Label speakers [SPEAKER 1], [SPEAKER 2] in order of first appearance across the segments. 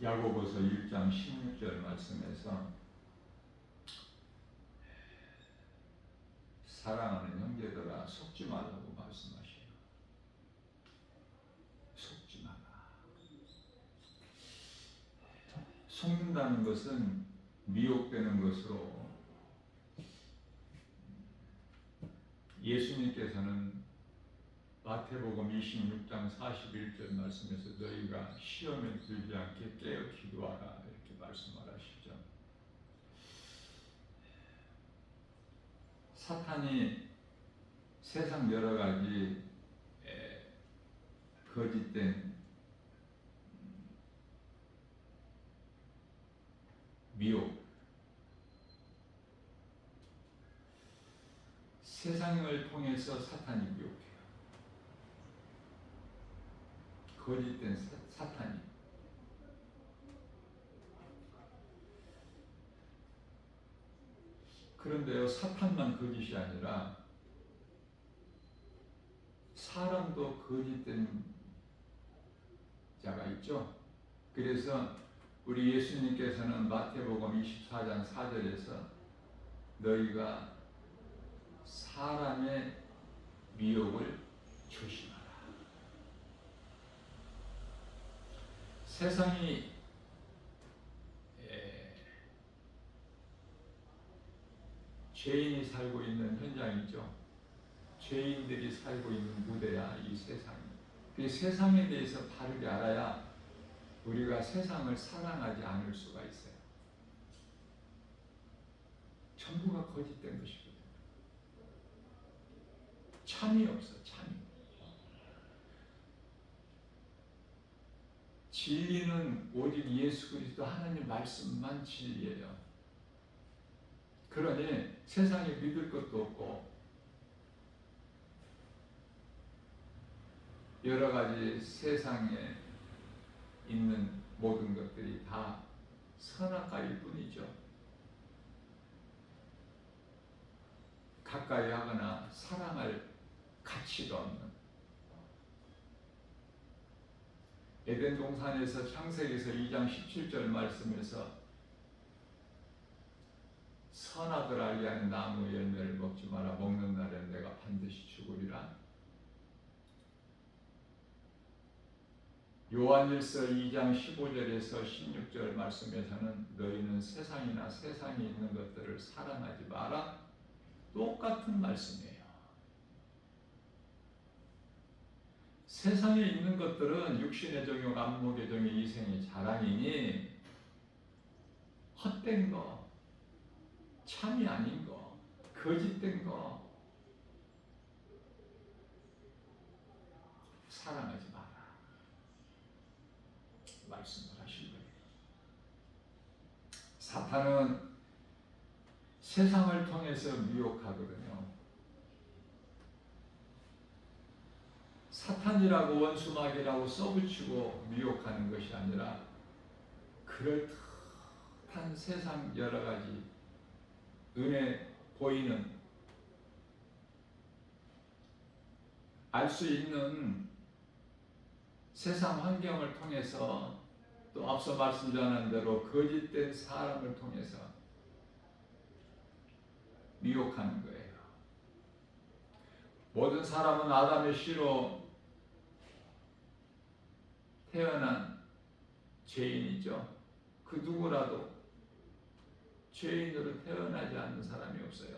[SPEAKER 1] 야고보서 1장 16절 말씀에서 사랑하는 형제들아 속지 말라고 말씀하셔요. 속지 마라. 속는다는 것은 미혹되는 것으로, 예수님께서는 마태복음 26장 41절 말씀에서 너희가 시험에 들지 않게 깨어 기도하라 이렇게 말씀을 하시죠. 사탄이 세상 여러 가지 거짓된 미혹, 세상을 통해서 사탄이 미혹해요. 거짓된 사탄이. 그런데요, 사탄만 거짓이 아니라 사람도 거짓된 자가 있죠. 그래서 우리 예수님께서는 마태복음 24장 4절에서 너희가 사람의 미혹을 조심하라. 세상이 죄인이 살고 있는 현장이죠. 죄인들이 살고 있는 무대야, 이 세상이. 그 세상에 대해서 바르게 알아야 우리가 세상을 사랑하지 않을 수가 있어요. 전부가 거짓된 것이거든요. 참이 없어, 참이. 진리는 오직 예수 그리스도 하나님 말씀만 진리예요. 그러니 세상에 믿을 것도 없고 여러 가지 세상에 있는 모든 것들이 다 선악과일 뿐이죠. 가까이 하거나 사랑할 가치가 없는. 에덴 동산에서 창세기에서 2장 17절 말씀에서 선악을 알게 하는 나무 열매를 먹지 마라. 먹는 날엔 내가 반드시 죽으리라. 요한일서 2장 15절에서 16절 말씀에서는 너희는 세상이나 세상에 있는 것들을 사랑하지 마라. 똑같은 말씀이에요. 세상에 있는 것들은 육신의 정욕, 안목의 정욕, 이생의 자랑이니 헛된 거, 참이 아닌 거, 거짓된 거 사랑하지 마라 말씀을 하신 거예요. 사탄은 세상을 통해서 미혹하거든요. 사탄이라고 원수마귀라고 써붙이고 미혹하는 것이 아니라 그럴듯한 세상 여러 가지 눈에 보이는 알 수 있는 세상 환경을 통해서 또 앞서 말씀 전한 대로 거짓된 사람을 통해서 미혹하는 거예요. 모든 사람은 아담의 씨로 태어난 죄인이죠. 그 누구라도 죄인으로 태어나지 않는 사람이 없어요.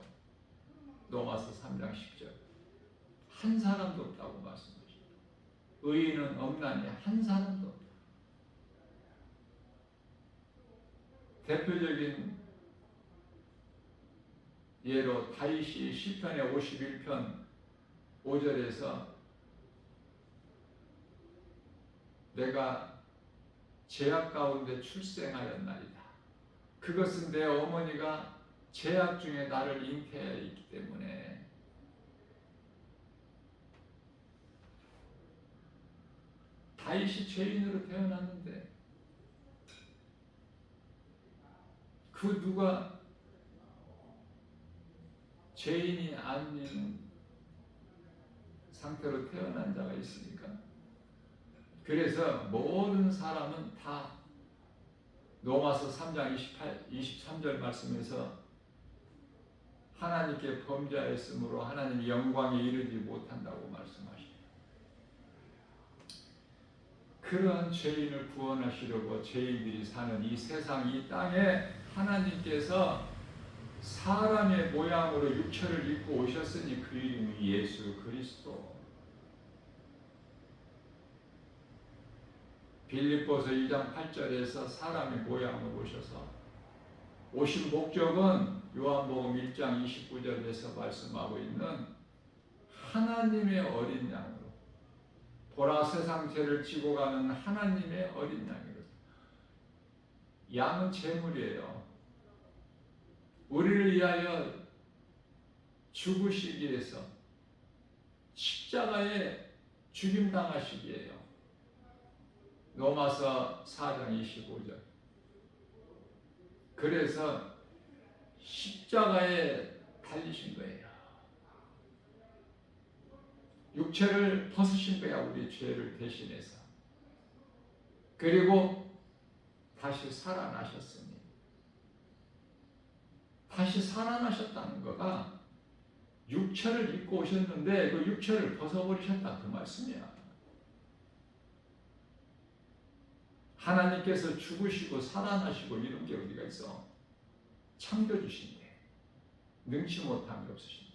[SPEAKER 1] 로마서 3장 10절. 한 사람도 없다고 말씀하십니다. 의인은 없나니 한 사람도 없다. 대표적인 예로 다윗이 시편의 51편 5절에서 내가 죄악 가운데 출생하였나이다. 그것은 내 어머니가 죄악 중에 나를 잉태하였기 때문에 다윗이 죄인으로 태어났는데 그 누가 죄인이 아닌 상태로 태어난 자가 있습니까? 그래서 모든 사람은 다 로마서 3장 23절 말씀에서 하나님께 범죄하였으므로 하나님 영광에 이르지 못한다고 말씀하십니다. 그러한 죄인을 구원하시려고 죄인들이 사는 이 세상, 이 땅에 하나님께서 사람의 모양으로 육체를 입고 오셨으니 그 이름이 예수 그리스도. 빌립보서 2장 8절에서 사람의 모양으로 오셔서 오신 목적은 요한복음 1장 29절에서 말씀하고 있는 하나님의 어린 양으로, 보라 세상 죄를 지고 가는 하나님의 어린 양이로. 양은 제물이에요. 우리를 위하여 죽으시기 위해서 십자가에 죽임당하시기에요. 로마서 4장 25절. 그래서 십자가에 달리신 거예요. 육체를 벗으신 거야, 우리 죄를 대신해서. 그리고 다시 살아나셨으니, 다시 살아나셨다는 거가 육체를 입고 오셨는데 그 육체를 벗어버리셨다 그 말씀이야. 하나님께서 죽으시고 살아나시고 이런 게 어디가 있어? 창조주신데 능치 못한 게 없으신데.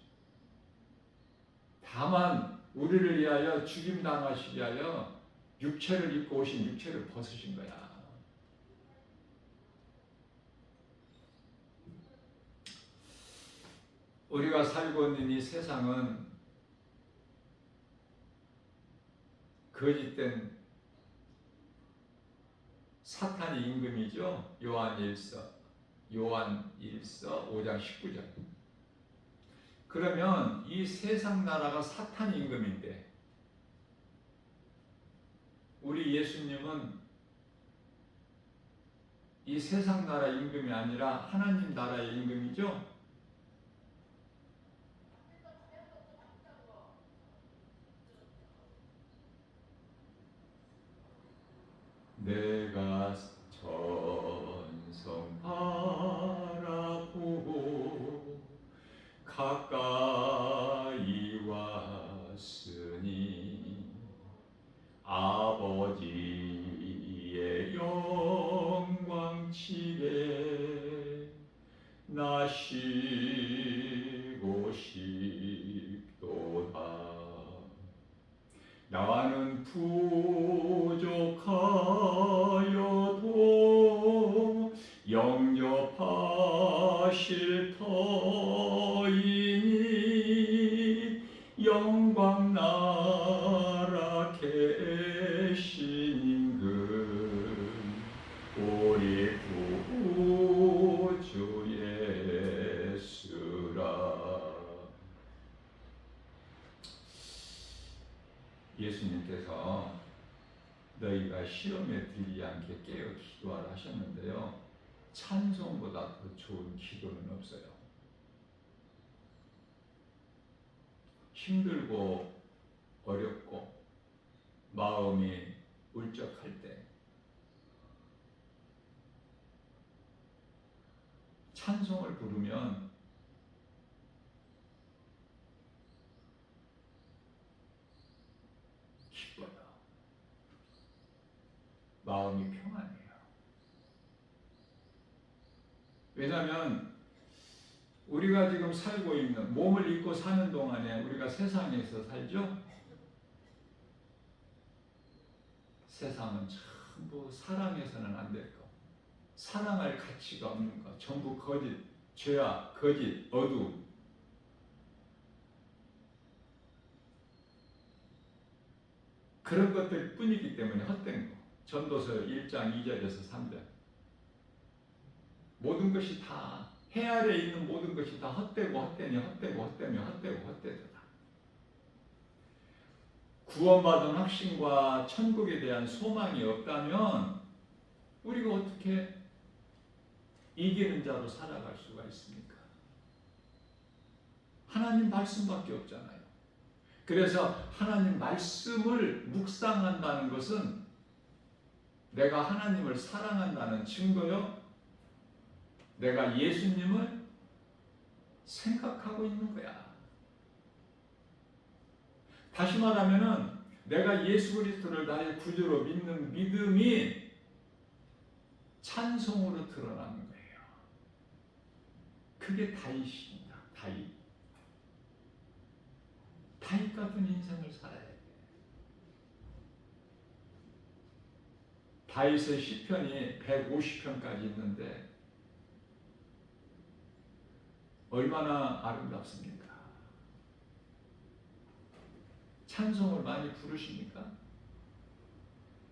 [SPEAKER 1] 다만 우리를 위하여 죽임당하시기 위하여 육체를 입고 오신, 육체를 벗으신 거야. 우리가 살고 있는 이 세상은 거짓된 사탄의 임금이죠. 요한 1서 5장 19절. 그러면 이 세상 나라가 사탄의 임금인데 우리 예수님은 이 세상 나라 임금이 아니라 하나님 나라의 임금이죠. 내가 천성 바라보고 가까이 왔으니 아버지의 영광 집에 나 쉬고 싶도다. 나는 부족하여도 영접하실 터이니 영광 나라 계신 임금 우리 구주 예수라. 예수님께서 너희가 시험에 들지 않게 깨어 기도하라 하셨는데요. 찬송보다 더 좋은 기도는 없어요. 힘들고 어렵고 마음이 울적할 때 찬송을 부르면 기뻐요. 마음이 평안해요. 왜냐하면 우리가 지금 살고 있는 몸을 입고 사는 동안에 우리가 세상에서 살죠. 세상은 전부 사랑해서는 안 될 것, 사랑할 가치가 없는 것, 전부 거짓, 죄악, 거짓, 어두움. 그런 것들 뿐이기 때문에 헛된 거. 전도서 1장 2절에서 3절. 모든 것이 다, 해 아래 있는 모든 것이 다 헛되고 헛되니 헛되고 헛되며 헛되고 헛되다. 구원받은 확신과 천국에 대한 소망이 없다면 우리가 어떻게 이기는 자로 살아갈 수가 있습니까? 하나님 말씀밖에 없잖아요. 그래서 하나님 말씀을 묵상한다는 것은 내가 하나님을 사랑한다는 증거요. 내가 예수님을 생각하고 있는 거야. 다시 말하면은 내가 예수 그리스도를 나의 구주로 믿는 믿음이 찬송으로 드러나는 거예요. 그게 다윗입니다. 다윗 같은 인생을 살아야 돼. 다윗의 시편이 150편까지 있는데 얼마나 아름답습니까? 찬송을 많이 부르십니까?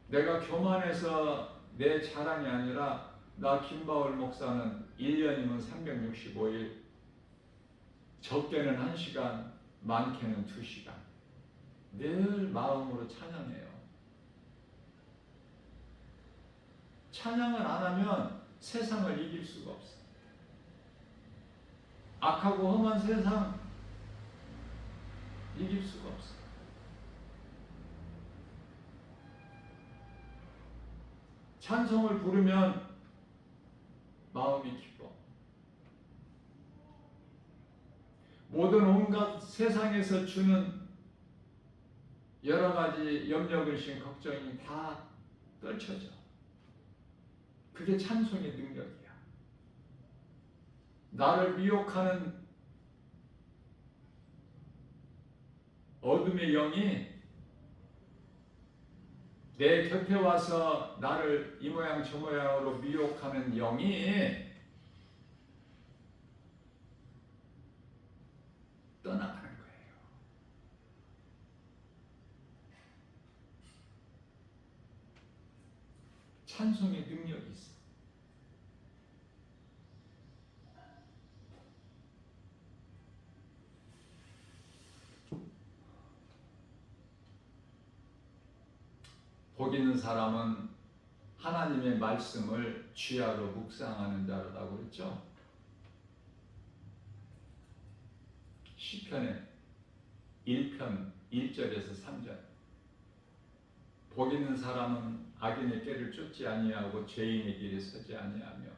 [SPEAKER 1] 내가 교만해서 내 자랑이 아니라 나 김바울 목사는 1년이면 365일, 적게는 1시간, 많게는 2시간 늘 마음으로 찬양해요. 찬양을 안 하면 세상을 이길 수가 없어. 악하고 험한 세상 이길 수가 없어. 찬송을 부르면 마음이 기뻐. 모든 온갖 세상에서 주는 여러 가지 염려, 근심, 걱정이 다 떨쳐져. 그게 찬송의 능력이야. 나를 미혹하는 어둠의 영이 내 곁에 와서 나를 이 모양 저 모양으로 미혹하는 영이 떠나가는 거예요. 찬송의 능력이 있어. 복 있는 사람은 하나님의 말씀을 쥐하로 묵상하는 자라고 그랬죠. 시편에 1편 1절에서 3절. 복 있는 사람은 악인의 꾀를 쫓지 아니하고 죄인의 길에 서지 아니하며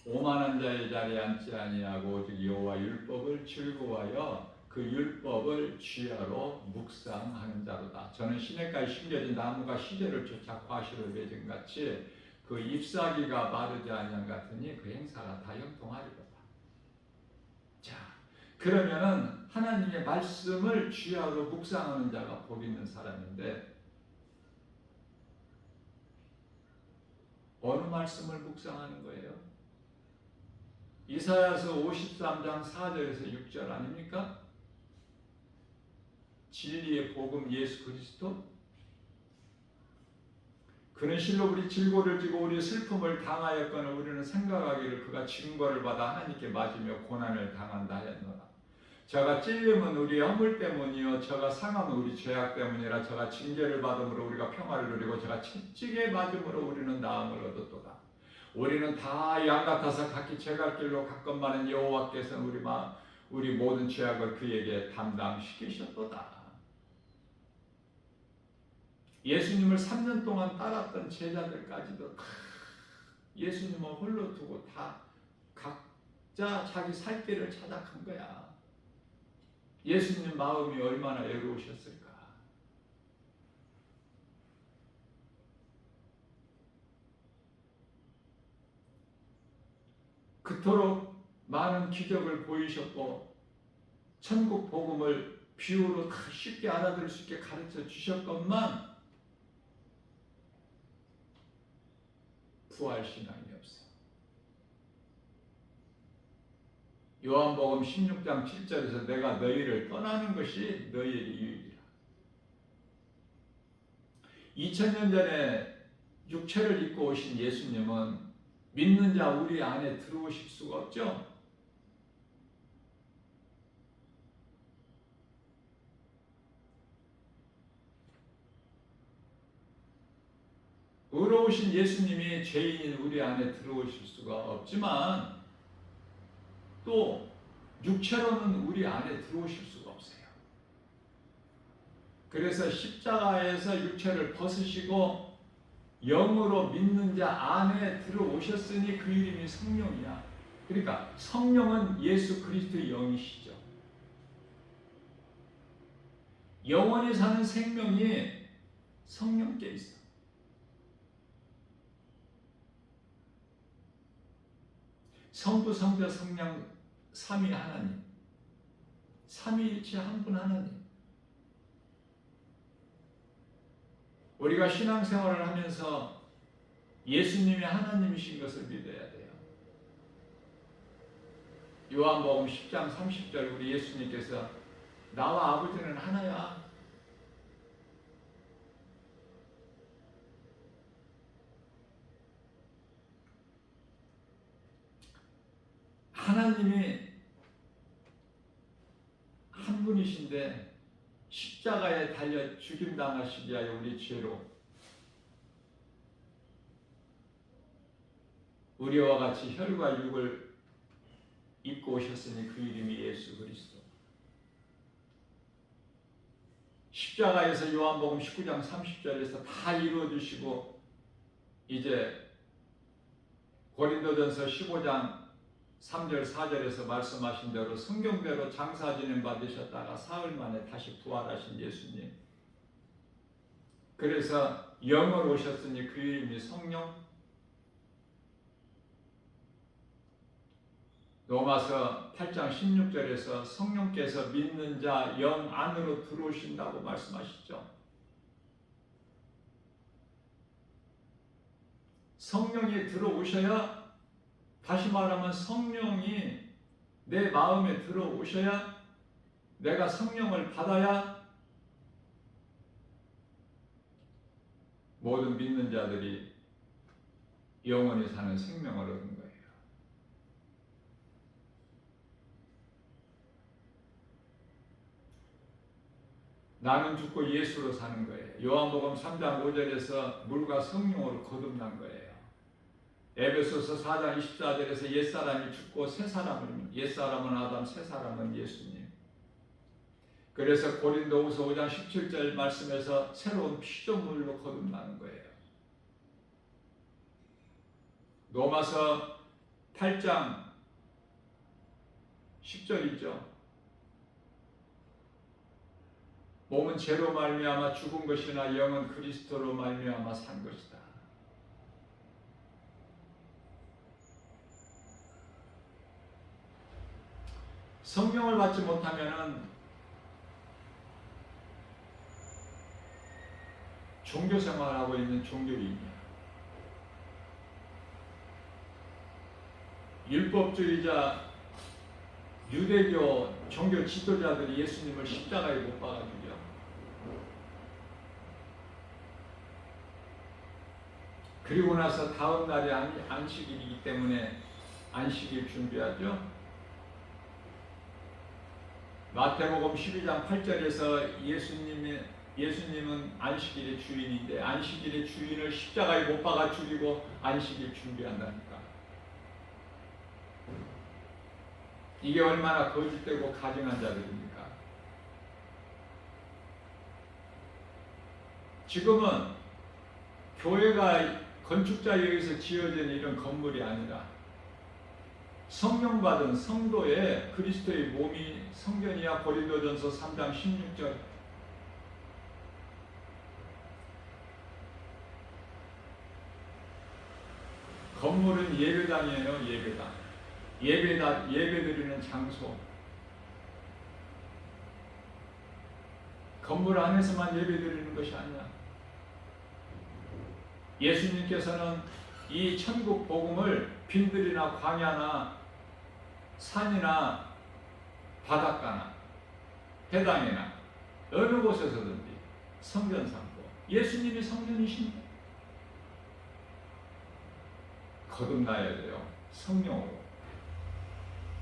[SPEAKER 1] 오만한 자의 자리에 앉지 아니하고 오직 여호와 율법을 즐거워하여 그 율법을 쥐하로 묵상하는 자로다. 저는 시냇가에 심겨진 나무가 시절을 쫓아 과실을 맺은 같이 그 잎사귀가 마르지 아니한 같으니 그 행사가 다 형통하리로다. 자, 그러면은 하나님의 말씀을 쥐하로 묵상하는 자가 복 있는 사람인데 어느 말씀을 묵상하는 거예요? 이사야서 53장 4절에서 6절 아닙니까? 진리의 복음 예수 그리스도. 그는 실로 우리 질고를 지고 우리 슬픔을 당하였거늘 우리는 생각하기를 그가 징벌을 받아 하나님께 맞으며 고난을 당한다 하였노라. 저가 찔림은 우리의 허물 때문이요 저가 상함은 우리 죄악 때문이라. 저가 징계를 받음으로 우리가 평화를 누리고 저가 채찍에 맞음으로 우리는 나음을 얻었도다. 우리는 다 양 같아서 각기 제갈 길로 갔건만은 여호와께서는 우리 모든 죄악을 그에게 담당시키셨도다. 예수님을 3년 동안 따랐던 제자들까지도 다 예수님을 홀로 두고 다 각자 자기 살 길을 찾아간 거야. 예수님 마음이 얼마나 애로우셨을까. 그토록 많은 기적을 보이셨고 천국 복음을 비유로 다 쉽게 알아들을 수 있게 가르쳐 주셨건만 부활신앙이 없어. 요한복음 16장 7절에서 내가 너희를 떠나는 것이 너희에게 유익이라. 2000년 전에 육체를 입고 오신 예수님은 믿는 자 우리 안에 들어오실 수가 없죠. 의로우신 예수님이 죄인인 우리 안에 들어오실 수가 없지만 또 육체로는 우리 안에 들어오실 수가 없어요. 그래서 십자가에서 육체를 벗으시고 영으로 믿는 자 안에 들어오셨으니 그 이름이 성령이야. 그러니까 성령은 예수 그리스도의 영이시죠. 영원히 사는 생명이 성령께 있어. 성부, 성자, 성령 삼위 하나님, 삼위일체 한 분 하나님. 우리가 신앙생활을 하면서 예수님이 하나님이신 것을 믿어야 돼요. 요한복음 10장 30절 우리 예수님께서 나와 아버지는 하나야. 하나님이 한 분이신데 십자가에 달려 죽임당하시기 위하여 우리 죄로 우리와 같이 혈과 육을 입고 오셨으니 그 이름이 예수 그리스도. 십자가에서 요한복음 19장 30절에서 다 이루어주시고 이제 고린도전서 15장 3절 4절에서 말씀하신 대로 성경대로 장사지냄 받으셨다가 사흘 만에 다시 부활하신 예수님. 그래서 영으로 오셨으니 그 이름이 성령. 로마서 8장 16절에서 성령께서 믿는 자 영 안으로 들어오신다고 말씀하시죠. 성령이 들어오셔야, 다시 말하면 성령이 내 마음에 들어오셔야, 내가 성령을 받아야 모든 믿는 자들이 영원히 사는 생명을 얻는 거예요. 나는 죽고 예수로 사는 거예요. 요한복음 3장 5절에서 물과 성령으로 거듭난 거예요. 에베소서 4장 24절에서 옛사람이 죽고 새사람을, 옛사람은 아담, 새사람은 예수님. 그래서 고린도후서 5장 17절 말씀에서 새로운 피조물로 거듭나는 거예요. 로마서 8장 10절이죠. 몸은 죄로 말미암아 죽은 것이나 영은 그리스도로 말미암아 산 것이다. 성령을 받지 못하면은 종교 생활하고 있는 종교인이야. 율법주의자 유대교 종교 지도자들이 예수님을 십자가에 못 박아 죽여. 그리고 나서 다음 날이 안식일이기 때문에 안식일 준비하죠. 마태복음 12장 8절에서 예수님은 안식일의 주인인데 안식일의 주인을 십자가에 못 박아 죽이고 안식일 준비한다니까. 이게 얼마나 거짓되고 가증한 자들입니까? 지금은 교회가 건축자에 의해서 지어진 이런 건물이 아니라 성령 받은 성도의 그리스도의 몸이 성전이야. 고린도전서 3장 16절. 건물은 예배당이에요. 예배당. 예배드리는 장소. 건물 안에서만 예배드리는 것이 아니야. 예수님께서는 이 천국 복음을 빈들이나 광야나 산이나 바닷가나 해당이나 어느 곳에서든지 성전 삼고, 예수님이 성전이십니다. 거듭나야 돼요. 성령으로.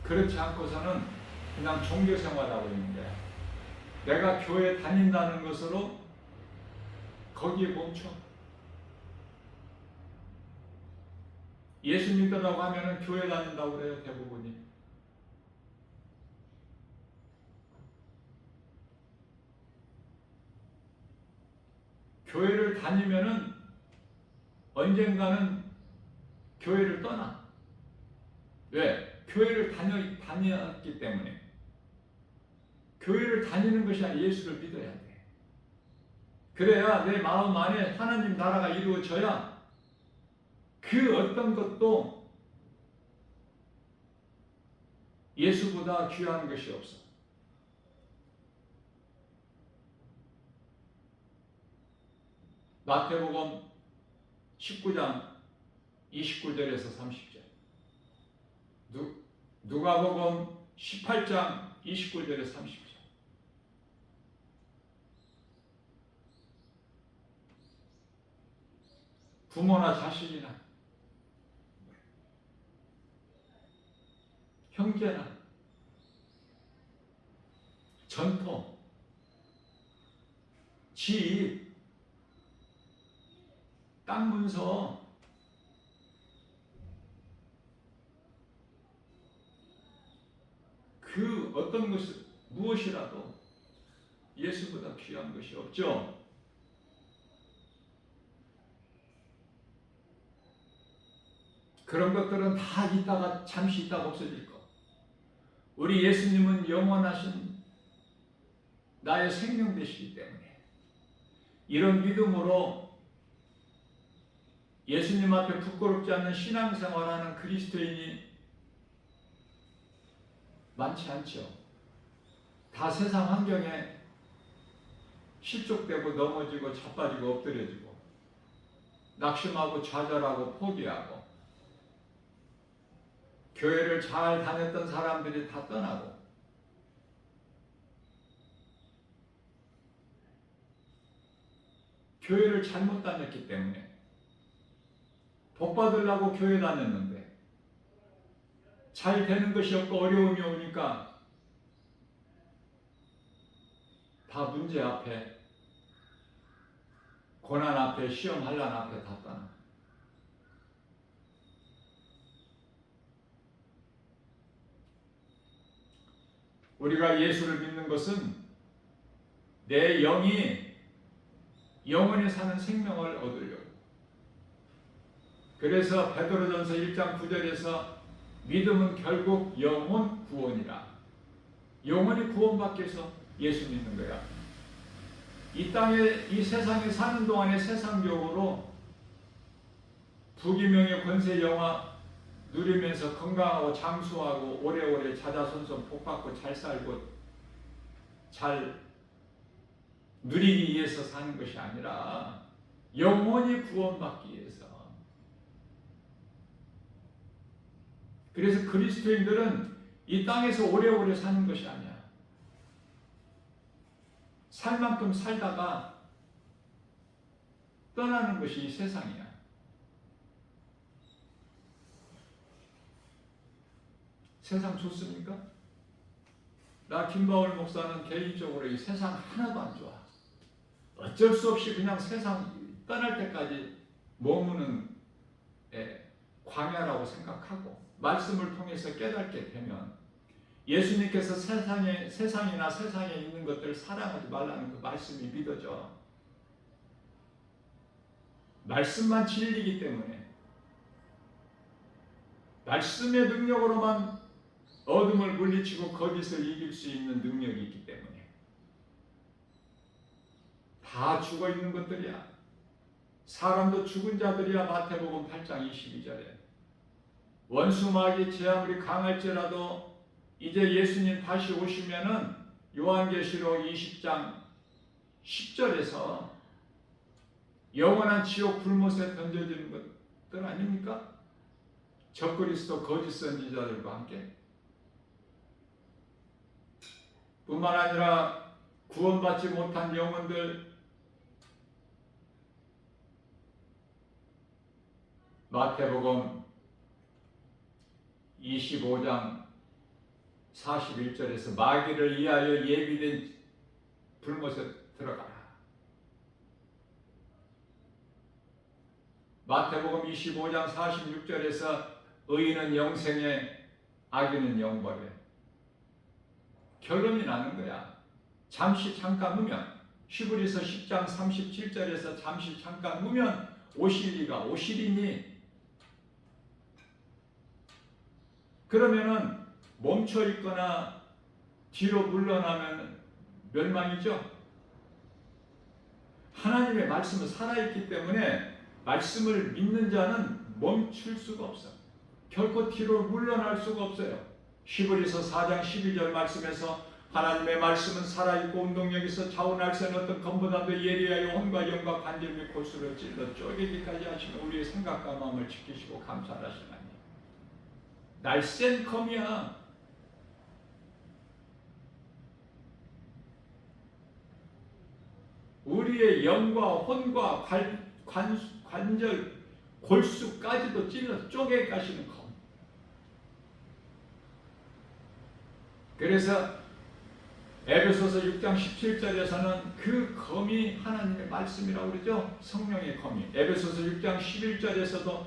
[SPEAKER 1] 그렇지 않고서는 그냥 종교 생활하고 있는데, 내가 교회 다닌다는 것으로 거기에 멈춰. 예수 믿으라고 하면은 교회 다닌다고 그래요. 대부분이. 교회를 다니면은 언젠가는 교회를 떠나. 왜? 교회를 다녔기 때문에. 교회를 다니는 것이 아니라 예수를 믿어야 돼. 그래야 내 마음 안에 하나님 나라가 이루어져야 그 어떤 것도 예수보다 귀한 것이 없어. 마태복음 19장 29절에서 30절, 누가복음 18장 29절에서 30절. 부모나 자식이나 형제나 전통, 집, 땅 문서, 그 어떤 것을 무엇이라도 예수보다 귀한 것이 없죠. 그런 것들은 다 있다가 잠시 있다가 없어질 것. 우리 예수님은 영원하신 나의 생명 되시기 때문에 이런 믿음으로 예수님 앞에 부끄럽지 않는 신앙생활하는 그리스도인이 많지 않죠. 다 세상 환경에 실족되고 넘어지고 자빠지고 엎드려지고 낙심하고 좌절하고 포기하고 교회를 잘 다녔던 사람들이 다 떠나고 교회를 잘못 다녔기 때문에 복 받으려고 교회 다녔는데 잘 되는 것이 없고 어려움이 오니까 다 문제 앞에, 고난 앞에, 시험 환난 앞에 다 떠나. 우리가 예수를 믿는 것은 내 영이 영원히 사는 생명을 얻으려고. 그래서 베드로전서 1장 9절에서 믿음은 결국 영혼 구원이라. 영원히 구원받기 위해서 예수 믿는 거야. 이 땅에, 이 세상에 사는 동안에 세상적으로 부귀명예 권세 영화 누리면서 건강하고 장수하고 오래오래 자자손손 복받고 잘 살고 잘 누리기 위해서 사는 것이 아니라 영원히 구원받기 위해서. 그래서 그리스도인들은 이 땅에서 오래오래 사는 것이 아니야. 살 만큼 살다가 떠나는 것이 이 세상이야. 세상 좋습니까? 나 김바울 목사는 개인적으로 이 세상 하나도 안 좋아. 어쩔 수 없이 그냥 세상 떠날 때까지 머무는 광야라고 생각하고 말씀을 통해서 깨닫게 되면 예수님께서 세상이나 세상에 있는 것들을 사랑하지 말라는 그 말씀이 믿어져. 말씀만 진리이기 때문에 말씀의 능력으로만 어둠을 물리치고 거짓을 이길 수 있는 능력이 있기 때문에 다 죽어 있는 것들이야. 사람도 죽은 자들이야. 마태복음 8장 22절에 원수 마귀 제 아무리 강할지라도 이제 예수님 다시 오시면은 요한계시록 20장 10절에서 영원한 지옥 불못에 던져지는 것들 아닙니까? 적그리스도 거짓 선지자들과 함께. 뿐만 아니라 구원받지 못한 영혼들, 마태복음 25장 41절에서 마귀를 위하여 예비된 불못에 들어가라. 마태복음 25장 46절에서 의인은 영생에 악인은 영벌에. 결론이 나는 거야. 잠시 잠깐 무면, 히브리서 10장 37절에서 잠시 잠깐 무면 오실 리가 오시리니? 그러면은 멈춰 있거나 뒤로 물러나면 멸망이죠. 하나님의 말씀은 살아있기 때문에 말씀을 믿는 자는 멈출 수가 없어. 결코 뒤로 물러날 수가 없어요. 히브리서 4장 12절 말씀에서 하나님의 말씀은 살아있고 운동력 있어 좌우날 새는 어떤 검보다도 예리하여 혼과 영과 관절 및 골수를 찔러 쪼개기까지 하시며 우리의 생각과 마음을 지키시고 감찰하시나니. 날쌘 검이야. 우리의 영과 혼과 관절, 골수까지도 찔러 쪼개 가시는 검. 그래서 에베소서 6장 17절에서는 그 검이 하나님의 말씀이라고 그러죠. 성령의 검이. 에베소서 6장 11절에서도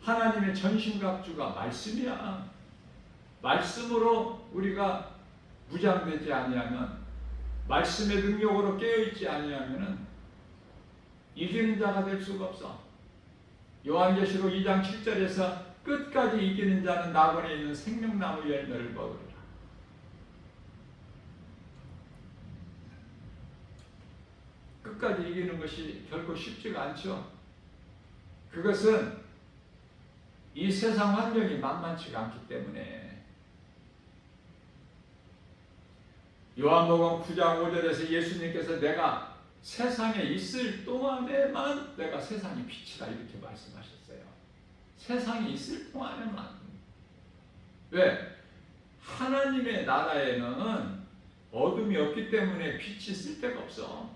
[SPEAKER 1] 하나님의 전신갑주가 말씀이야. 말씀으로 우리가 무장되지 아니하면, 말씀의 능력으로 깨어있지 아니하면은 이기는 자가 될 수가 없어. 요한계시록 2장 7절에서 끝까지 이기는 자는 낙원에 있는 생명나무 열매를 먹으리라. 끝까지 이기는 것이 결코 쉽지가 않죠. 그것은 이 세상 환경이 만만치가 않기 때문에. 요한복음 9장 5절에서 예수님께서 내가 세상에 있을 동안에만 내가 세상의 빛이다 이렇게 말씀하셨어요. 세상에 있을 동안에만. 왜? 하나님의 나라에는 어둠이 없기 때문에 빛이 쓸 데가 없어.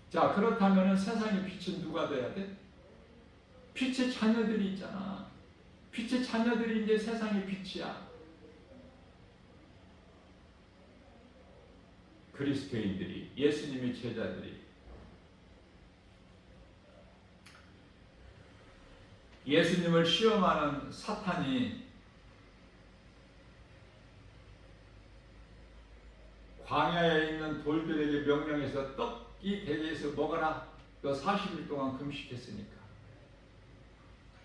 [SPEAKER 1] 자, 그렇다면 세상의 빛은 누가 돼야 돼? 빛의 자녀들이 있잖아. 빛의 자녀들이 이제 세상의 빛이야. 그리스도인들이, 예수님의 제자들이. 예수님을 시험하는 사탄이 광야에 있는 돌들에게 명령해서 떡이 대게에서 먹어라. 너 40일 동안 금식했으니까.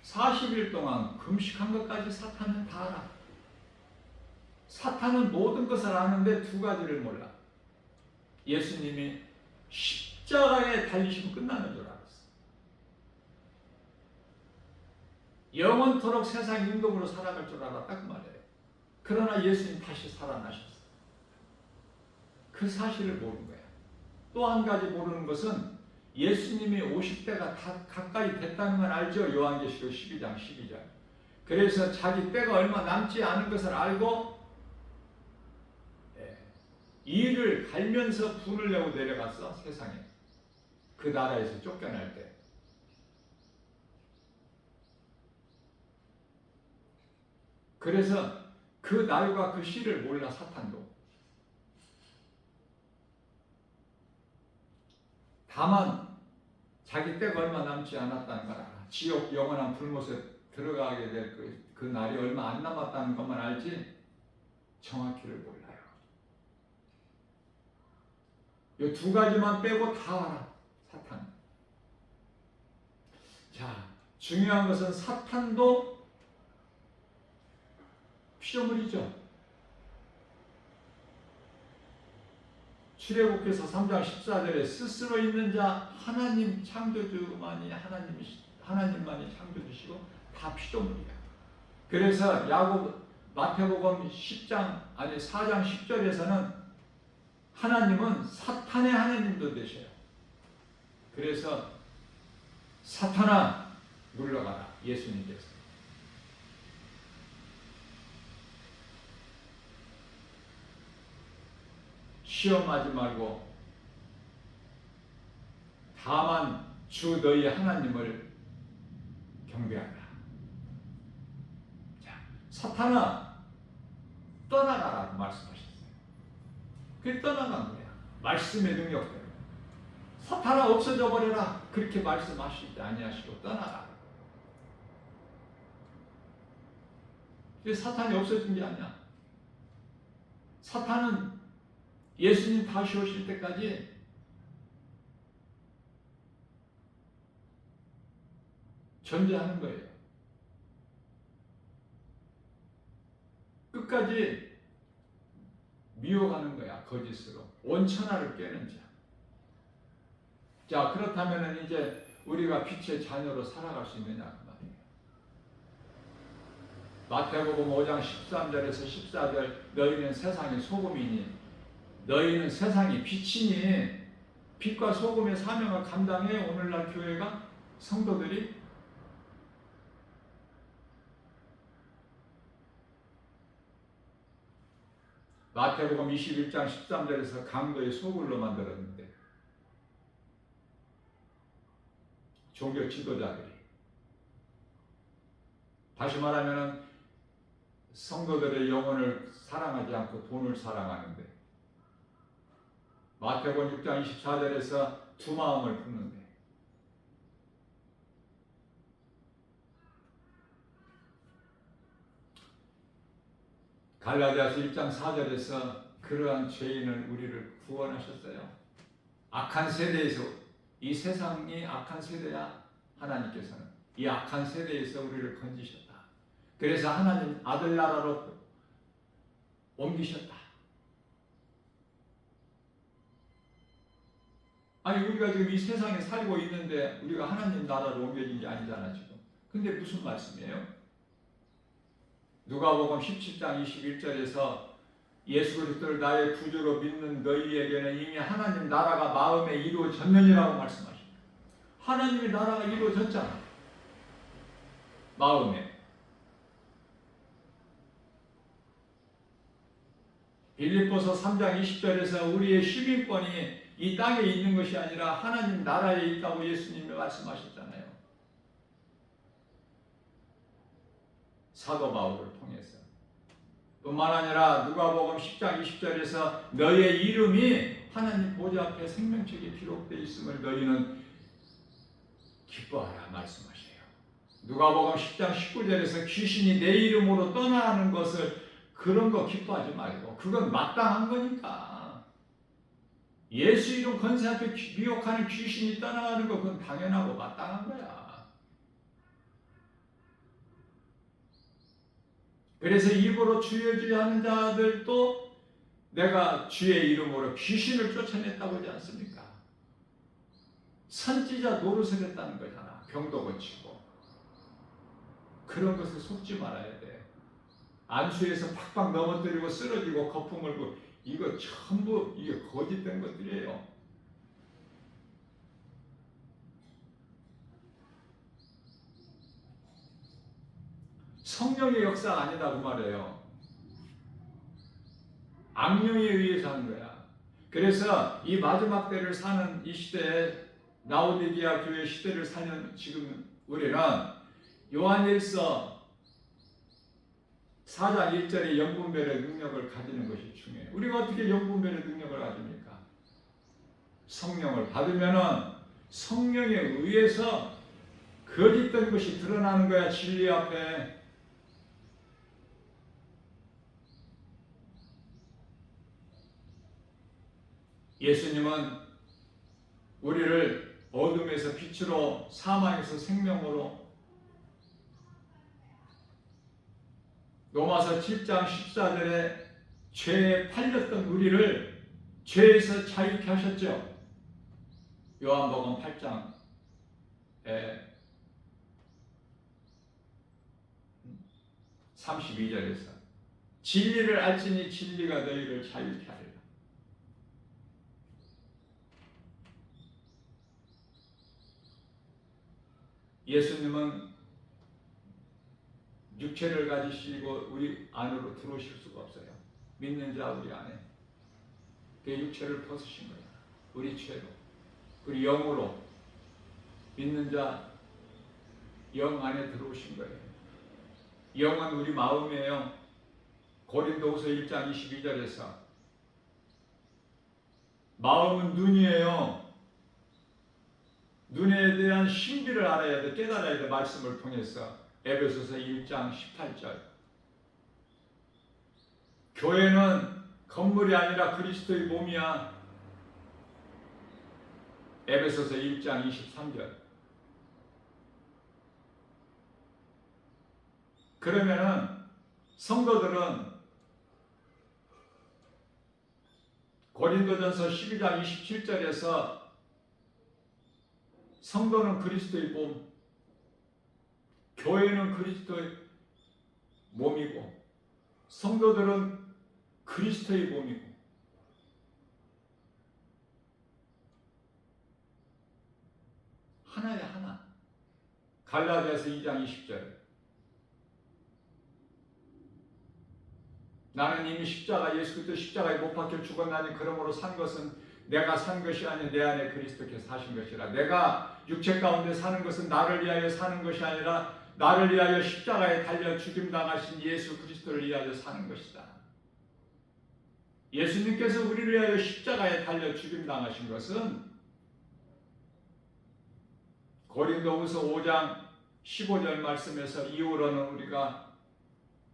[SPEAKER 1] 40일 동안 금식한 것까지 사탄은 다 알아. 사탄은 모든 것을 아는데 두 가지를 몰라. 예수님이 십자가에 달리시면 끝나는 줄 알았어. 영원토록 세상 임금으로 살아갈 줄 알았다 그 말이에요. 그러나 예수님 다시 살아나셨어. 그 사실을 모르는 거야. 또 한 가지 모르는 것은 예수님이 오실 때가 다 가까이 됐다는 걸 알죠. 요한계시록 12장 12절. 그래서 자기 때가 얼마 남지 않은 것을 알고 이를 갈면서 분을 내고 내려갔어. 세상에. 그 나라에서 쫓겨날 때. 그래서 그 날과 그 시를 몰라 사탄도. 다만 자기 때가 얼마 남지 않았다는 걸 알아. 지옥 영원한 불못에 들어가게 될 그 날이 얼마 안 남았다는 것만 알지 정확히를 몰라요. 이 두 가지만 빼고 다 알아. 사탄. 자, 중요한 것은 사탄도 피조물이죠. 출애굽기서 3장 14절에 스스로 있는 자 하나님 창조주만이 하나님만이 창조주시고 다 피조물이야. 그래서 마태복음 4장 10절에서는 하나님은 사탄의 하나님도 되셔요. 그래서 사탄아 물러가라 예수님께서. 시험하지 말고 다만 주 너희 하나님을 경배하라. 자, 사탄아 떠나가라고 말씀하셨어요. 그게 떠나간 거야. 말씀의 능력 때문에. 사탄아 없어져 버려라. 그렇게 말씀하시지 아니하시고 떠나가라. 그게 사탄이 없어진 게 아니야. 사탄은 예수님 다시 오실 때까지 존재하는 거예요. 끝까지 미워가는 거야. 거짓으로. 온 천하를 깨는 자. 자, 그렇다면 이제 우리가 빛의 자녀로 살아갈 수 있느냐 그 말이에요. 마태복음 5장 13절에서 14절 너희는 세상의 소금이니 너희는 세상의 빛이니 빛과 소금의 사명을 감당해 오늘날 교회가 성도들이 마태복음 21장 13절에서 강도의 소굴로 만들었는데 종교 지도자들이 다시 말하면 성도들의 영혼을 사랑하지 않고 돈을 사랑하는데 마태복음 6장 24절에서 두 마음을 품는데 갈라디아서 1장 4절에서 그러한 죄인을 우리를 구원하셨어요. 악한 세대에서 이 세상이 악한 세대야 하나님께서는 이 악한 세대에서 우리를 건지셨다. 그래서 하나님 아들 나라로 옮기셨다. 아니 우리가 지금 이 세상에 살고 있는데 우리가 하나님 나라로 옮겨진 게 아니잖아 지금. 근데 무슨 말씀이에요? 누가복음 17장 21절에서 예수 그리스도를 나의 구주로 믿는 너희에게는 이미 하나님 나라가 마음에 이루어졌느니라고 말씀하십니다. 하나님의 나라가 이루어졌잖아. 마음에. 빌립보서 3장 20절에서 우리의 시민권이 이 땅에 있는 것이 아니라 하나님 나라에 있다고 예수님이 말씀하셨잖아요. 사도 바울을 통해서. 뿐만 아니라 누가복음 10장 20절에서 너의 이름이 하나님 보좌 앞에 생명책에 기록되어 있음을 너희는 기뻐하라 말씀하셔요. 누가복음 10장 19절에서 귀신이 내 이름으로 떠나는 것을 그런 거 기뻐하지 말고 그건 마땅한 거니까. 예수 이름 권세 앞에 미혹하는 귀신이 떠나가는 거 그건 당연하고 마땅한 거야. 그래서 입으로 주여 주여 하는 자들도 내가 주의 이름으로 귀신을 쫓아냈다고 하지 않습니까? 선지자 노릇을 했다는 거잖아. 병도 고치고. 그런 것에 속지 말아야 돼. 안수에서 팍팍 넘어뜨리고 쓰러지고 거품 물고 이거 전부 이게 거짓된 것들이에요. 성령의 역사가 아니다 그 말이에요. 악령에 의해서 하는 거야. 그래서 이 마지막 때를 사는 이 시대에 라오디게아 교회 시대를 사는 지금 우리는 요한일서 4장 1절의 영분별의 능력을 가지는 것이 중요해요. 우리가 어떻게 영분별의 능력을 가집니까? 성령을 받으면은 성령에 의해서 거짓된 것이 드러나는 거야. 진리 앞에. 예수님은 우리를 어둠에서 빛으로 사망에서 생명으로 로마서 7장 14절에 죄에 팔렸던 우리를 죄에서 자유케 하셨죠. 요한복음 8장에 32절에서 진리를 알지니 진리가 너희를 자유케 하리라. 예수님은 육체를 가지시고 우리 안으로 들어오실 수가 없어요. 믿는 자 우리 안에 그 육체를 벗으신 거예요. 우리 죄로. 그리고 영으로 믿는 자 영 안에 들어오신 거예요. 영은 우리 마음이에요. 고린도후서 1장 22절에서 마음은 눈이에요. 눈에 대한 신비를 알아야 돼. 깨달아야 돼. 말씀을 통해서. 에베소서 1장 18절. 교회는 건물이 아니라 그리스도의 몸이야. 에베소서 1장 23절. 그러면은 성도들은 고린도전서 12장 27절에서 성도는 그리스도의 몸, 교회는 그리스도의 몸이고 성도들은 그리스도의 몸이고 하나야 하나. 갈라디아서 2장 20절. 나는 이미 십자가 예수 그리스도 십자가에 못 박혀 죽었나니 그러므로 산 것은 내가 산 것이 아니라 내 안에 그리스도께서 사신 것이라. 내가 육체 가운데 사는 것은 나를 위하여 사는 것이 아니라 나를 위하여 십자가에 달려 죽임당하신 예수 그리스도를 위하여 사는 것이다. 예수님께서 우리를 위하여 십자가에 달려 죽임당하신 것은 고린도후서 5장 15절 말씀에서 이후로는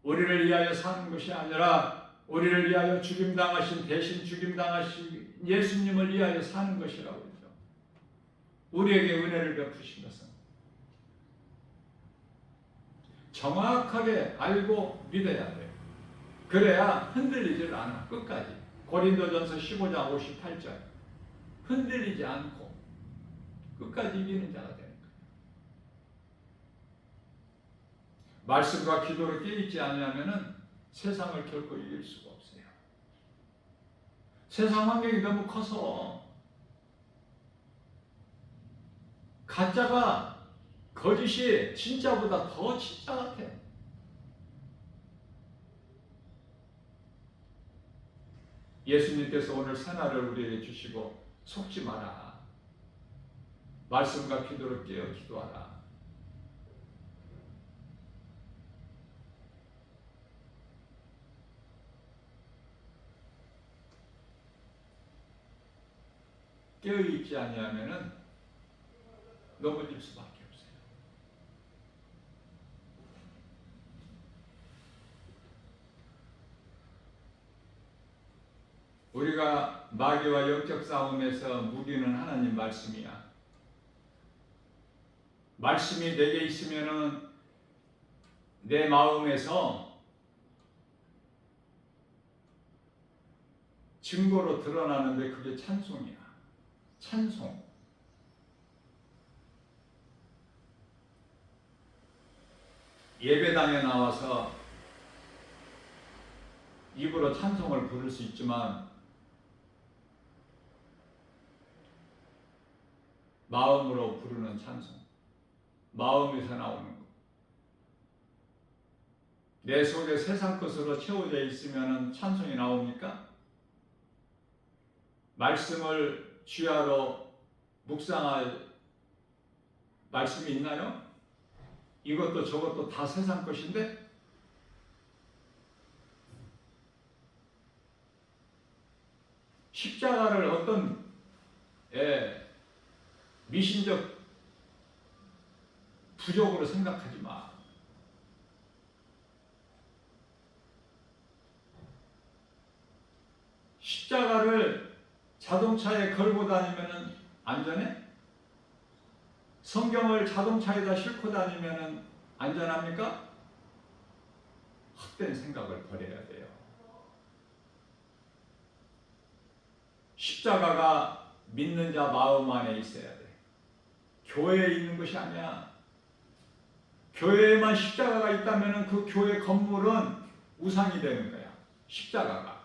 [SPEAKER 1] 우리를 위하여 사는 것이 아니라 우리를 위하여 죽임당하신 대신 죽임당하신 예수님을 위하여 사는 것이라고 그러죠. 우리에게 은혜를 베푸신 것은 정확하게 알고 믿어야 돼요. 그래야 흔들리질 않아. 끝까지. 고린도전서 15장 58절. 흔들리지 않고 끝까지 이기는 자가 되는 거예요. 말씀과 기도를 깨있지 않으면 세상을 결코 이길 수가 없어요. 세상 환경이 너무 커서 가짜가 거짓이 진짜보다 더 진짜 같아. 예수님께서 오늘 새날을 우리에게 주시고 속지 마라. 말씀과 기도를 깨어 기도하라. 깨어있지 아니하면 넘어질 수밖에 없어요. 우리가 마귀와 영적 싸움에서 무기는 하나님 말씀이야. 말씀이 내게 있으면은 내 마음에서 증거로 드러나는데 그게 찬송이야. 찬송. 예배당에 나와서 입으로 찬송을 부를 수 있지만 마음으로 부르는 찬송, 마음에서 나오는 것. 내 속에 세상 것으로 채워져 있으면 찬송이 나옵니까? 말씀을 주야로 묵상할 말씀이 있나요? 이것도 저것도 다 세상 것인데 십자가를 어떤 미신적 부족으로 생각하지 마. 십자가를 자동차에 걸고 다니면 안전해? 성경을 자동차에다 싣고 다니면 안전합니까? 헛된 생각을 버려야 돼요. 십자가가 믿는 자 마음 안에 있어야 돼. 교회에 있는 것이 아니야. 교회에만 십자가가 있다면 그 교회 건물은 우상이 되는 거야. 십자가가.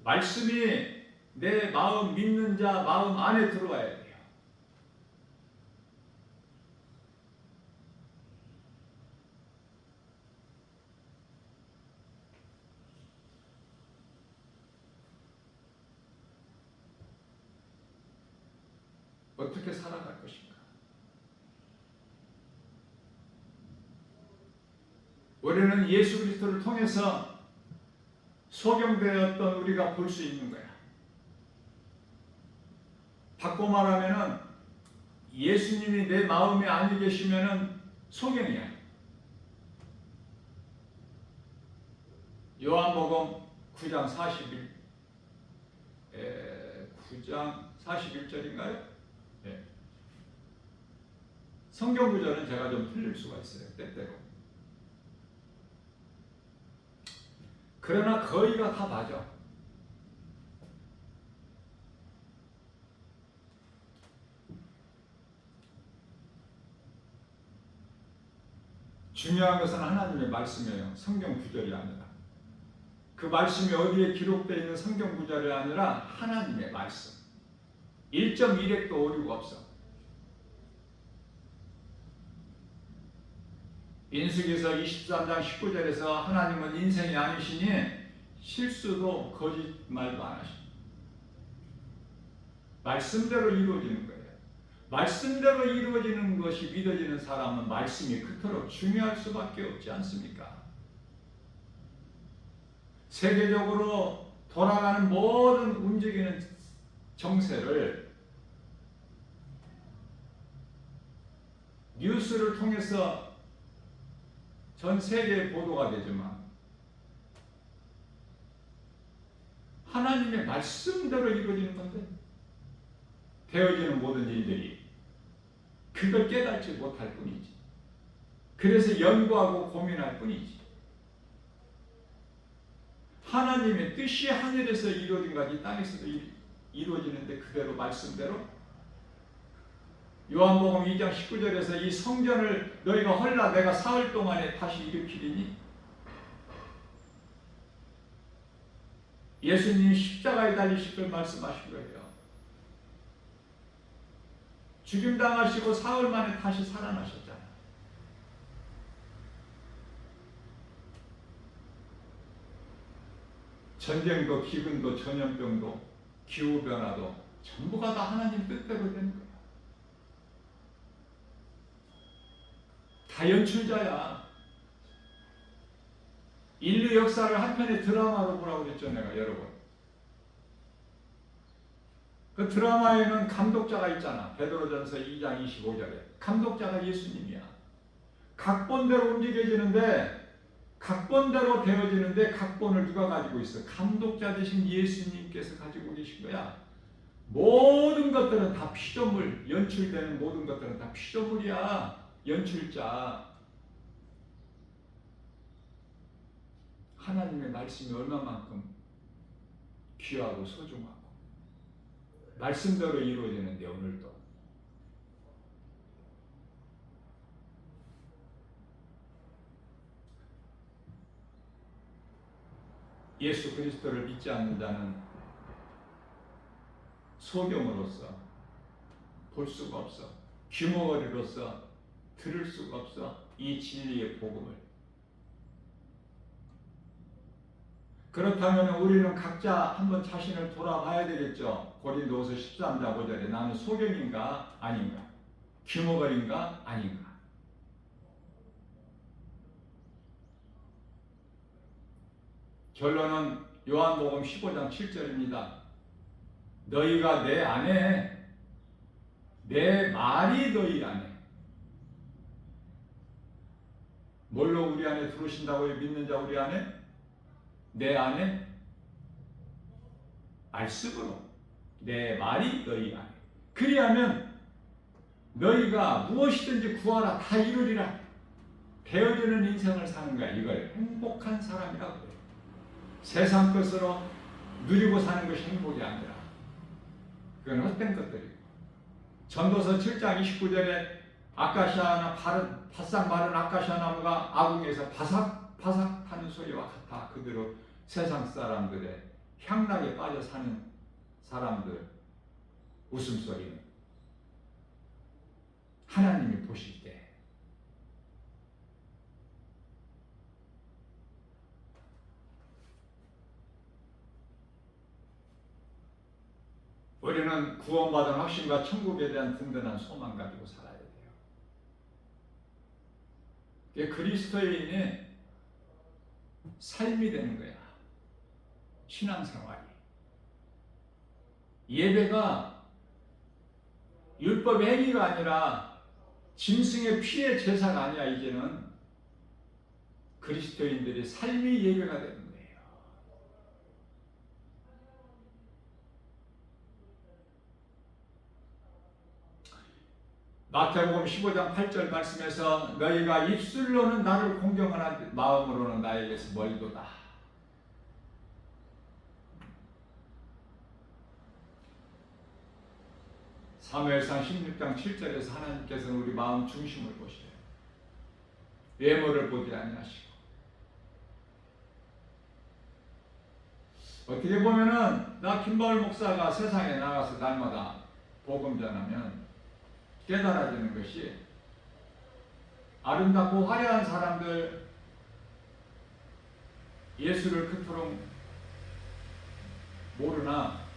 [SPEAKER 1] 말씀이 내 마음 믿는 자 마음 안에 들어와야 돼요. 어떻게 살아갈 것인가? 우리는 예수 그리스도를 통해서 소경되었던 우리가 볼 수 있는 거야. 바꿔 말하면은 예수님이 내 마음에 안에 계시면은 소경이야. 요한복음 9장 41절인가요? 예. 성경 구절은 제가 좀 틀릴 수가 있어요. 때때로. 그러나 거의가 다 맞아. 중요한 것은 하나님의 말씀이에요. 성경 구절이 아니라. 그 말씀이 어디에 기록되어 있는 성경 구절이 아니라 하나님의 말씀. 1.1획도 오류가 없어. 민수기서 23장 19절에서 하나님은 인생이 아니시니 실수도 거짓말도 안 하십니다. 말씀대로 이루어지는 거예요. 말씀대로 이루어지는 것이 믿어지는 사람은 말씀이 그토록 중요할 수밖에 없지 않습니까? 세계적으로 돌아가는 모든 움직이는 정세를 뉴스를 통해서 전 세계에 보도가 되지만 하나님의 말씀대로 이루어지는 건데 되어지는 모든 일들이 그걸 깨닫지 못할 뿐이지. 그래서 연구하고 고민할 뿐이지. 하나님의 뜻이 하늘에서 이루어진 것이 땅에서도 이루어지는데 그대로 말씀대로 요한복음 2장 19절에서 이 성전을 너희가 헐라 내가 사흘 동안에 다시 일으키리니 예수님이 십자가에 달리실 걸 말씀하신 거예요. 죽임당하시고 사흘 만에 다시 살아나셨잖아요. 전쟁도 기근도 전염병도 기후변화도 전부가 다 하나님 뜻대로 되는 거예요. 다 연출자야. 인류 역사를 한 편의 드라마로 보라고 그랬죠, 내가 여러분. 그 드라마에는 감독자가 있잖아. 베드로전서 2장 25절에. 감독자가 예수님이야. 각본대로 움직여지는데, 각본대로 되어지는데 각본을 누가 가지고 있어? 감독자 되신 예수님께서 가지고 계신 거야. 모든 것들은 다 피조물, 연출되는 모든 것들은 다 피조물이야. 연출자. 하나님의 말씀이 얼마만큼 귀하고 소중하고 말씀대로 이루어지는데 오늘도 예수 그리스도를 믿지 않는 자는 소경으로서 볼 수가 없어. 귀머거리로서 들을 수가 없어. 이 진리의 복음을. 그렇다면 우리는 각자 한번 자신을 돌아봐야 되겠죠. 고린도후서 13장 5절에 나는 소경인가 아닌가? 귀머거리인가 아닌가? 결론은 요한복음 15장 7절입니다. 너희가 내 안에, 내 말이 너희 안에. 뭘로 우리 안에 들어오신다고요? 믿는 자 우리 안에? 내 안에? 말씀으로. 내 말이 너희 안에. 그리하면 너희가 무엇이든지 구하라 다 이루리라. 되어지는 인생을 사는 거야. 이걸 행복한 사람이라고 해요. 세상 것으로 누리고 사는 것이 행복이 아니라 그건 헛된 것들이고. 전도서 7장 29절에 아카시아나 바싹 마른 아카시아 나무가 아궁에서 바삭바삭 하는 소리와 같아. 그대로 세상 사람들의 향락에 빠져 사는 사람들 웃음소리는 하나님이 보실 때 우리는 구원받은 확신과 천국에 대한 든든한 소망 가지고 살아야 돼요. 그게 그리스도인의 삶이 되는 거야. 신앙생활이. 예배가 율법의 행위가 아니라 짐승의 피의 제사가 아니야. 이제는 그리스도인들의 삶이 예배가 되는 거예요. 마태복음 15장 8절 말씀에서 너희가 입술로는 나를 공경하나 마음으로는 나에게서 멀도다. 사무엘상 16장 7절에서 하나님께서는 우리 마음 중심을 보시래요. 외모를 보지 아니하시고. 어떻게 보면은 나 김바울 목사가 세상에 나가서 날마다 복음 전하면 깨달아지는 것이 아름답고 화려한 사람들 예수를 그토록 모르나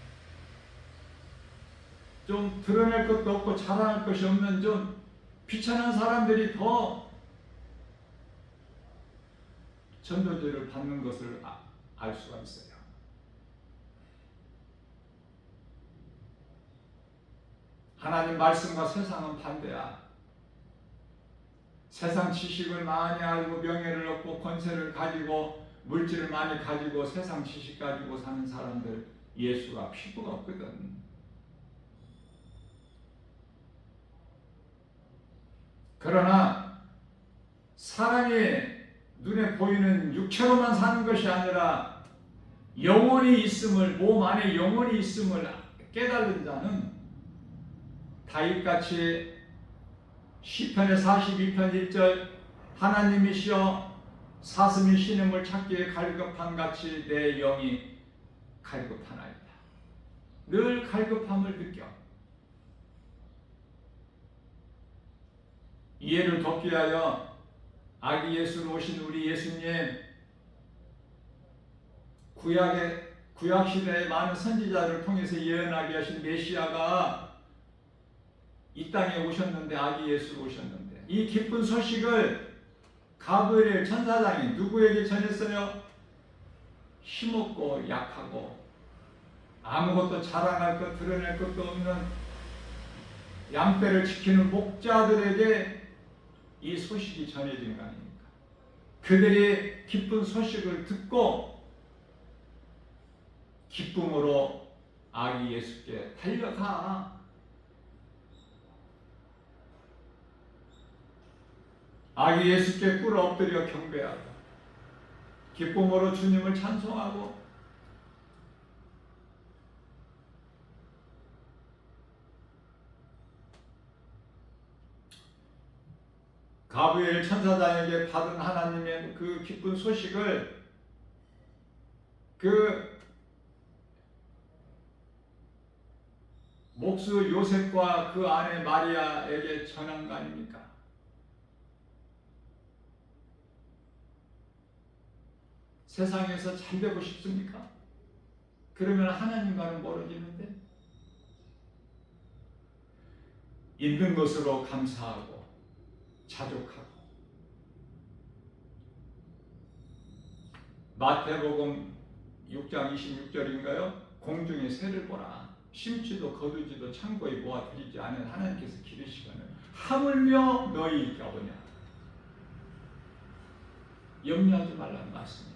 [SPEAKER 1] 좀 드러낼 것도 없고 자랑할 것이 없는 좀 비천한 사람들이 더 전도제를 받는 것을 알 수가 있어요. 하나님 말씀과 세상은 반대야. 세상 지식을 많이 알고 명예를 얻고 권세를 가지고 물질을 많이 가지고 세상 지식 가지고 사는 사람들 예수가 필요가 없거든. 그러나 사람이 눈에 보이는 육체로만 사는 것이 아니라 영혼이 있음을, 몸 안에 영혼이 있음을 깨달은 자는 다윗같이 시편의 42편 1절 하나님이시여 사슴이 신음을 찾기에 갈급한 같이 내 영이 갈급하나이다. 늘 갈급함을 느껴. 이해를 돕기 위하여 아기 예수로 오신 우리 예수님, 구약 시대의 많은 선지자를 통해서 예언하게 하신 메시아가 이 땅에 오셨는데, 아기 예수로 오셨는데, 이 기쁜 소식을 가브리엘 천사장이 누구에게 전했어요? 힘없고 약하고 아무것도 자랑할 것, 드러낼 것도 없는 양떼를 지키는 목자들에게 이 소식이 전해진 거 아닙니까? 그들이 기쁜 소식을 듣고 기쁨으로 아기 예수께 달려가. 아기 예수께 꿇어 엎드려 경배하고 기쁨으로 주님을 찬송하고 가브리엘 천사장에게 받은 하나님의 그 기쁜 소식을 그 목수 요셉과 그 아내 마리아에게 전한 거 아닙니까? 세상에서 잘 되고 싶습니까? 그러면 하나님과는 멀어지는데, 있는 것으로 감사하고 자족하고. 마태복음 6장 26절인가요? 공중의 새를 보라. 심지도 거두지도 창고에 모아 들이지 않은 하나님께서 기르시거늘 하물며 너희 가보냐. 염려하지 말라는 말씀이에요.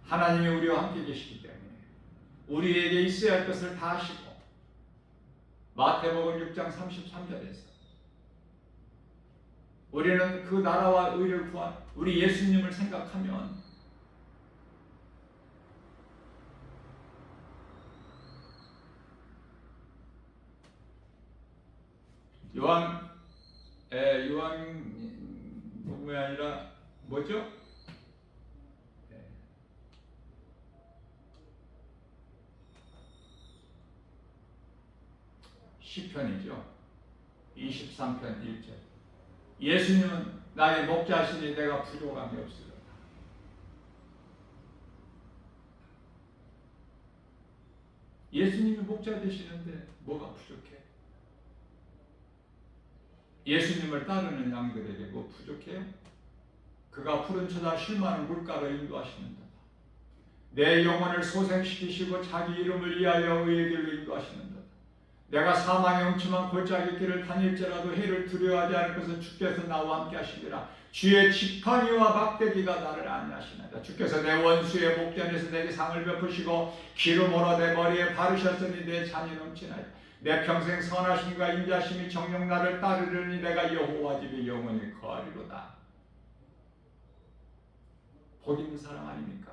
[SPEAKER 1] 하나님이 우리와 함께 계시기 때문에 우리에게 있어야 할 것을 다 하시고, 마태복음 6장 33절에서 우리는 그 나라와 의를 구한 우리 예수님을 생각하면 요한복음이 아니라 뭐죠? 시편이죠. 23편 1절. 예수님은 나의 목자시니 내가 부족함이 없으리라. 예수님이 목자 되시는데 뭐가 부족해? 예수님을 따르는 양들에게 뭐 부족해요? 그가 푸른 초장 쉴만한 물가로 인도하시는도다. 내 영혼을 소생시키시고 자기 이름을 위하여 의의 길로 인도하시는도다. 내가 사망의 음침한 골짜기 길을 다닐지라도 해를 두려워하지 않을 것은 주께서 나와 함께 하시리라. 주의 지팡이와 막대기가 나를 안위하시나이다. 주께서 내 원수의 목전에서 내게 상을 베푸시고 기름으로 내 머리에 바르셨으니 내 잔이 넘치나이다. 내 평생 선하심과 인자심이 정녕 나를 따르려니 내가 여호와 집에 영원히 거하리로다. 복 있는 사람 아닙니까?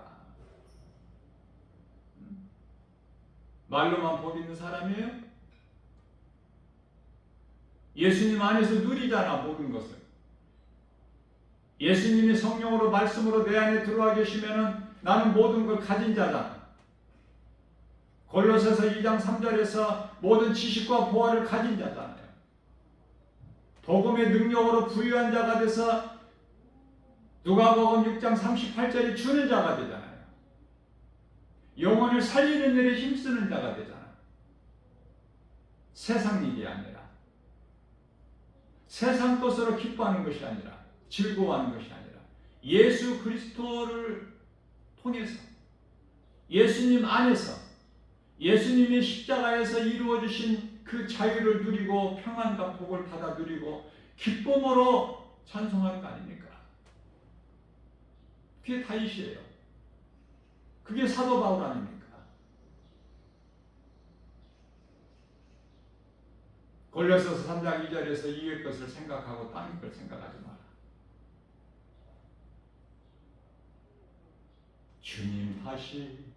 [SPEAKER 1] 말로만 복 있는 사람이에요? 예수님 안에서 누리잖아, 모든 것을. 예수님이 성령으로 말씀으로 내 안에 들어와 계시면은 나는 모든 걸 가진 자다. 골로새서 2장 3절에서 모든 지식과 보화를 가진 자잖아요. 복음의 능력으로 부유한 자가 돼서 누가복음 6장 38절이 주는 자가 되잖아요. 영혼을 살리는 일에 힘쓰는 자가 되잖아요. 세상 일이 아니라, 세상 것으로 기뻐하는 것이 아니라, 즐거워하는 것이 아니라 예수 그리스도를 통해서, 예수님 안에서, 예수님의 십자가에서 이루어주신 그 자유를 누리고 평안과 복을 받아 누리고 기쁨으로 찬송하는 거 아닙니까? 그게 다윗이에요. 그게 사도 바울 아닙니까? 골로새서 3장 2절에서 이길 것을 생각하고 딴 걸 생각하지 마라. 주님 다시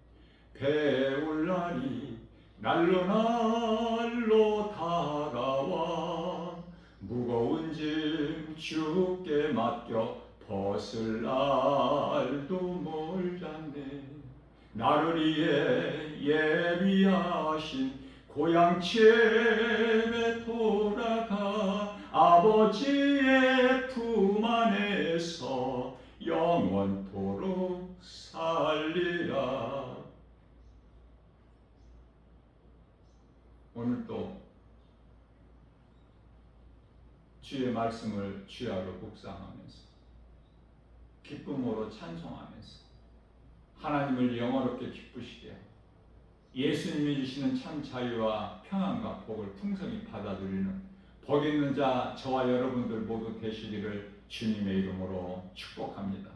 [SPEAKER 1] 배울 날이 날로 날로 다가와 무거운 짐 주께 맡겨 벗을 날도 멀잖네. 나를 위해 예비하신 고향집에 돌아가 아버지의 품 안에서 영원토록 살리라. 오늘도 주의 말씀을 주야로 묵상하면서 기쁨으로 찬송하면서 하나님을 영원롭게 기쁘시게 하고 예수님이 주시는 참 자유와 평안과 복을 풍성히 받아 누리는 복 있는 자 저와 여러분들 모두 되시기를 주님의 이름으로 축복합니다.